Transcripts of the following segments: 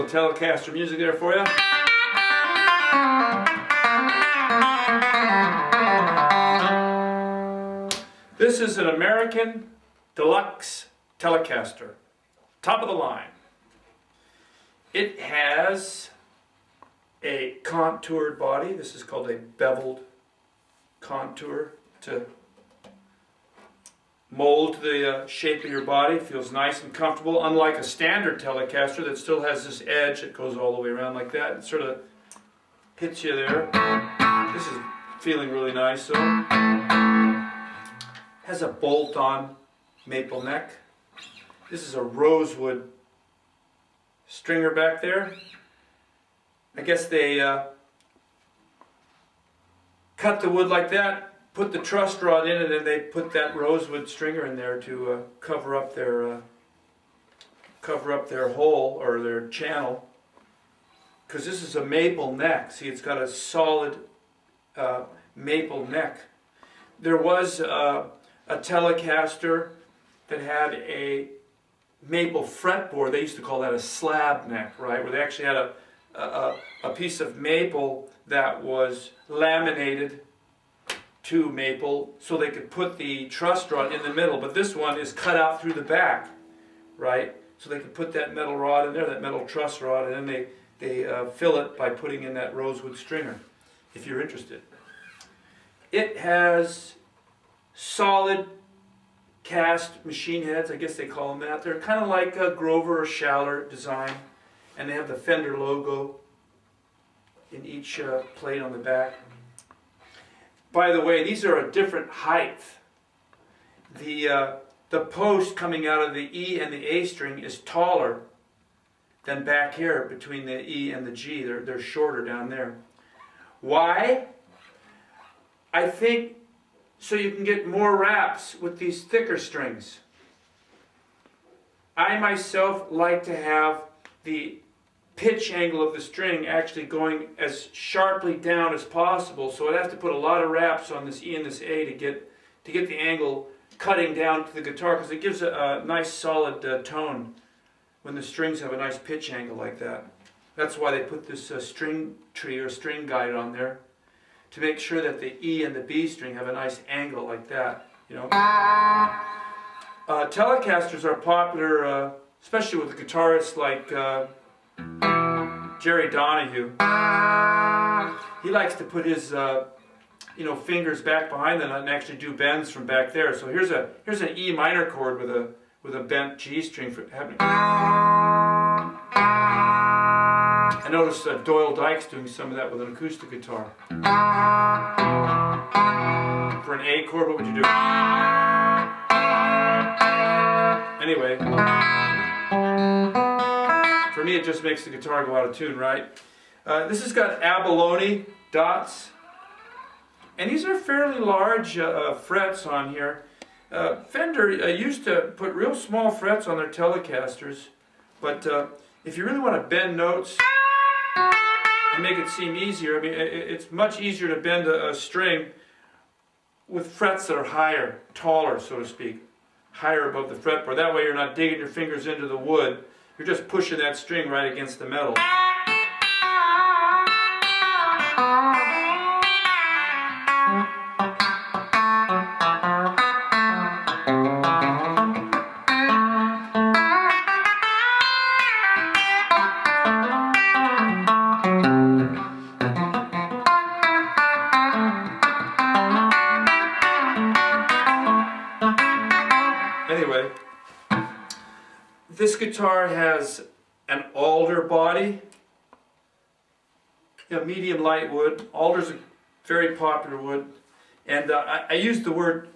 Telecaster music there for you. This is an American Deluxe Telecaster, top of the line. It has a contoured body. This is called a beveled contour to mold the shape of your body. It feels nice and comfortable, unlike a standard Telecaster that still has this edge that goes all the way around like that. It sort of hits you there. This is feeling really nice. So, has a bolt-on maple neck. This is a rosewood stringer back there. I guess they cut the wood like that, put the truss rod in it, and they put that rosewood stringer in there to cover up their hole or their channel. Because this is a maple neck. See, it's got a solid maple neck. There was a Telecaster that had a maple fretboard. They used to call that a slab neck, right? Where they actually had a piece of maple that was laminated to maple so they could put the truss rod in the middle. But this one is cut out through the back, right? So they could put that metal rod in there, that metal truss rod, and then they fill it by putting in that rosewood stringer, if you're interested. It has solid cast machine heads, I guess they call them that. They're kind of like a Grover or Schaller design, and they have the Fender logo in each plate on the back. By the way, these are a different height. The post coming out of the E and the A string is taller than back here between the E and the G. They're shorter down there. Why? I think so you can get more wraps with these thicker strings. I myself like to have the pitch angle of the string actually going as sharply down as possible, so I'd have to put a lot of wraps on this E and this A to get the angle cutting down to the guitar, because it gives a nice solid tone when the strings have a nice pitch angle like that. That's why they put this string tree or string guide on there, to make sure that the E and the B string have a nice angle like that, you know. Telecasters are popular, especially with guitarists like Jerry Donahue. He likes to put his fingers back behind the nut and actually do bends from back there. So here's an E minor chord with a bent G string for happening. I noticed Doyle Dykes doing some of that with an acoustic guitar. For an A chord, what would you do? Anyway, for me it just makes the guitar go out of tune, right? This has got abalone dots, and these are fairly large frets on here. Fender used to put real small frets on their Telecasters, but if you really want to bend notes and make it seem easier, I mean, it's much easier to bend a string with frets that are higher, taller, so to speak, higher above the fretboard. That way you're not digging your fingers into the wood, you're just pushing that string right against the metal. Anyway, this guitar has an alder body, medium light wood. Alder's a very popular wood, and I used the word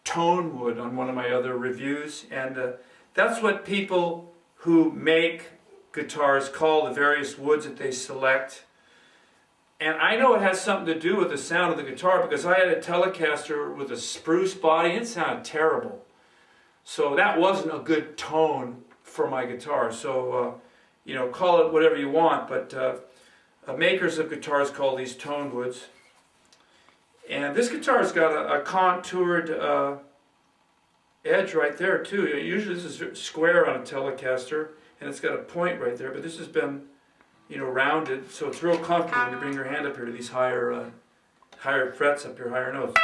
tone wood on one of my other reviews, and that's what people who make guitars call the various woods that they select. And I know it has something to do with the sound of the guitar, because I had a Telecaster with a spruce body and it sounded terrible. So that wasn't a good tone for my guitar. So, call it whatever you want, but makers of guitars call these tone woods. And this guitar's got a contoured edge right there too. Usually this is square on a Telecaster, and it's got a point right there, but this has been rounded, so it's real comfortable when you bring your hand up here to these higher frets up here, higher notes.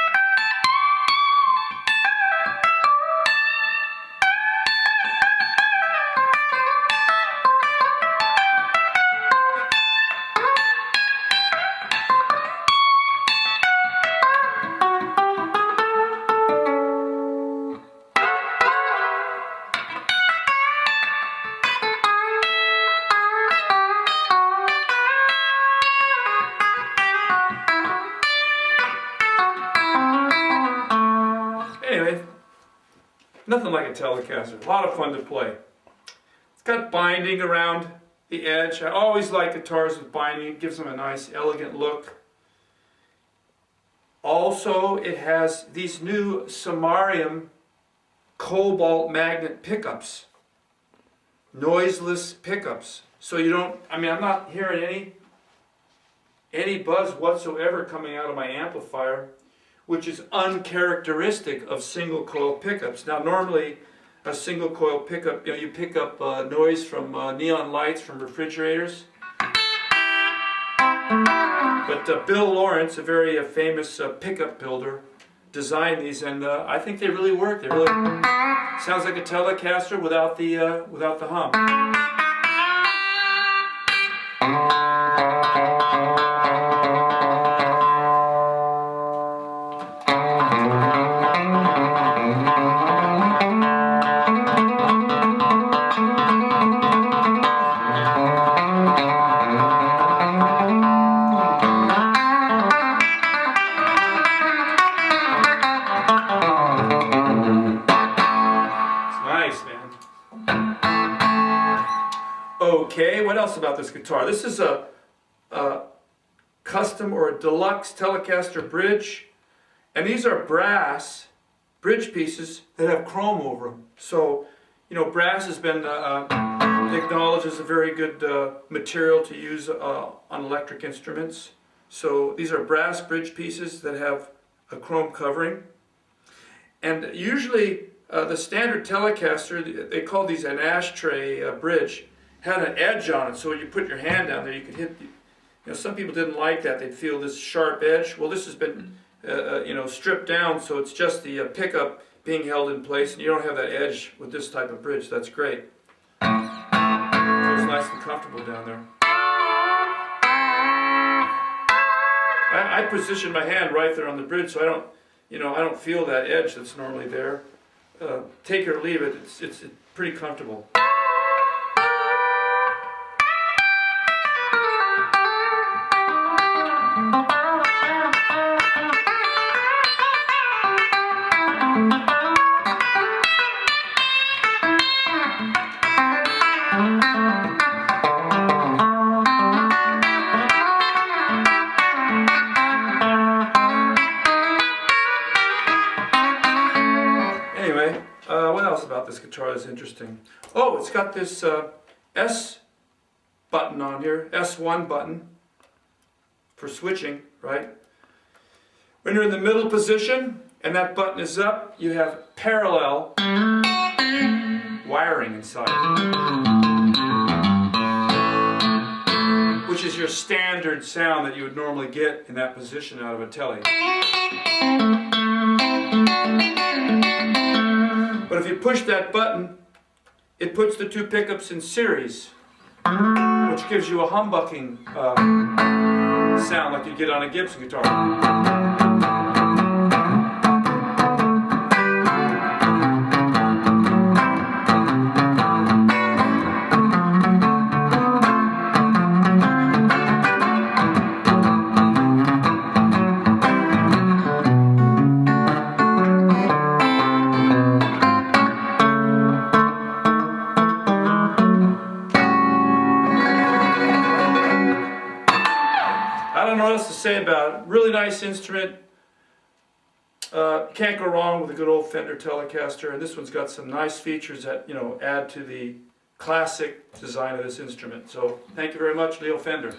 Anyway, nothing like a Telecaster. A lot of fun to play. It's got binding around the edge. I always like guitars with binding. It gives them a nice, elegant look. Also, it has these new samarium cobalt magnet pickups. Noiseless pickups. So you don't, I'm not hearing any buzz whatsoever coming out of my amplifier, which is uncharacteristic of single coil pickups. Now normally a single coil pickup, you pick up noise from neon lights, from refrigerators. But Bill Lawrence, a very famous pickup builder, designed these, and I think they really work. They really sounds like a Telecaster without the hum. Okay, what else about this guitar? This is a custom or a deluxe Telecaster bridge, and these are brass bridge pieces that have chrome over them. So, brass has been acknowledged as a very good material to use on electric instruments. So these are brass bridge pieces that have a chrome covering. And usually the standard Telecaster, they call these an ashtray bridge, had an edge on it, so when you put your hand down there you could hit some people didn't like that. They'd feel this sharp edge. Well, this has been stripped down, so it's just the pickup being held in place, and you don't have that edge with this type of bridge. That's great. Feels nice and comfortable down there. I position my hand right there on the bridge, so I don't feel that edge that's normally there. Take it or leave it. It's pretty comfortable. Anyway, what else about this guitar is interesting? Oh, it's got this S button on here, S1 button for switching, right? When you're in the middle position and that button is up, you have parallel wiring inside, which is your standard sound that you would normally get in that position out of a Tele. But if you push that button, it puts the two pickups in series, which gives you a humbucking sound like you get on a Gibson guitar. I don't know what else to say about it. Really nice instrument. Can't go wrong with a good old Fender Telecaster, and this one's got some nice features that add to the classic design of this instrument. So thank you very much, Leo Fender.